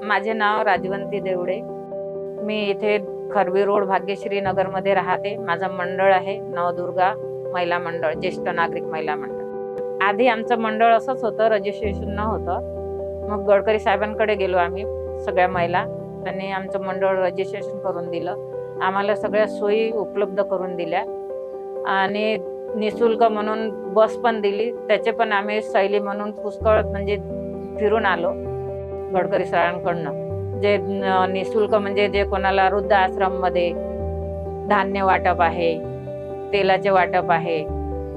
माझे नाव राजवंती देवडे। मी इथे खरवी रोड भाग्यश्री नगरमध्ये राहते। माझं मंडळ आहे नवदुर्गा महिला मंडळ, ज्येष्ठ नागरिक महिला मंडळ। आधी आमचं मंडळ असंच होतं, रजिस्ट्रेशन नव्हतं। मग गडकरी साहेबांकडे गेलो आम्ही सगळ्या महिला। त्यांनी आमचं मंडळ रजिस्ट्रेशन करून दिलं। आम्हाला सगळ्या सोयी उपलब्ध करून दिल्या आणि निशुल्क म्हणून बस पण दिली। त्याचे पण आम्ही शैली म्हणून पुष्कळ म्हणजे फिरून आलो गडकरी सरांकडनं। जे निशुल्क म्हणजे जे कोणाला वृद्ध आश्रम मध्ये धान्य वाटप आहे, तेलाचे वाटप आहे,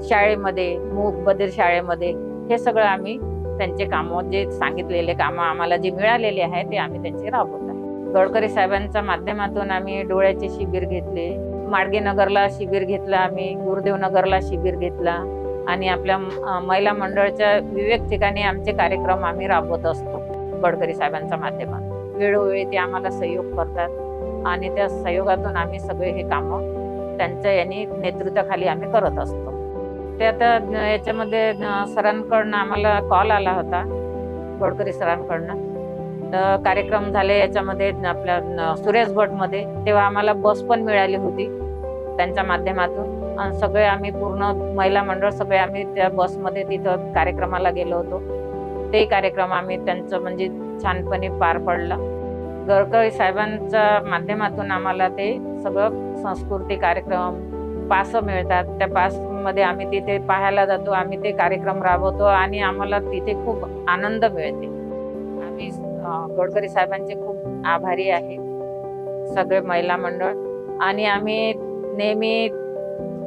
शाळेमध्ये मूक बधीर शाळेमध्ये, हे सगळं आम्ही त्यांचे कामं जे सांगितलेले कामं आम्हाला जे मिळालेले आहे ते आम्ही त्यांचे राबवत आहे। गडकरी साहेबांच्या माध्यमातून आम्ही डोळ्याचे शिबिर घेतले, माडगे नगरला शिबिर घेतला, आम्ही गुरुदेव नगरला शिबिर घेतला आणि आपल्या महिला मंडळाच्या विविध ठिकाणी आमचे कार्यक्रम आम्ही राबवत असतो। गडकरी साहेबांच्या माध्यमातून वेळोवेळी ते आम्हाला सहयोग करतात आणि त्या सहयोगातून आम्ही सगळे हे कामं त्यांच्या यांनी नेतृत्वाखाली आम्ही करत असतो। ते आता याच्यामध्ये सरांकडनं आम्हाला कॉल आला होता गडकरी सरांकडनं। तर कार्यक्रम झाले याच्यामध्ये आपल्या सुरेश भटमध्ये, तेव्हा आम्हाला बस पण मिळाली होती त्यांच्या माध्यमातून आणि सगळे आम्ही पूर्ण महिला मंडळ सगळे आम्ही त्या बसमध्ये तिथं कार्यक्रमाला गेलो होतो। ते कार्यक्रम आम्ही त्यांचं म्हणजे छानपणे पार पडला। गडकरी साहेबांच्या माध्यमातून आम्हाला ते सगळं सांस्कृतिक कार्यक्रम पास मिळतात। त्या पासमध्ये आम्ही तिथे पाहायला जातो, आम्ही ते कार्यक्रम राबवतो आणि आम्हाला तिथे खूप आनंद मिळते। आम्ही गडकरी साहेबांचे खूप आभारी आहे सगळे महिला मंडळ आणि आम्ही नेहमी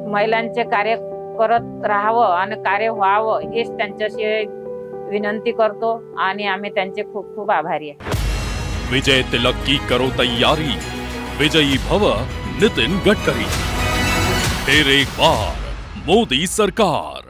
महिलांचे कार्य करत राहावं आणि कार्य व्हावं हेच त्यांच्याशी विनंती करतो आणि आम्ही त्यांचे खूप खूप आभारी आहे। विजय तिलक की करो तैयारी, विजयी भव नितिन गडकरी। फिर एक बार मोदी सरकार।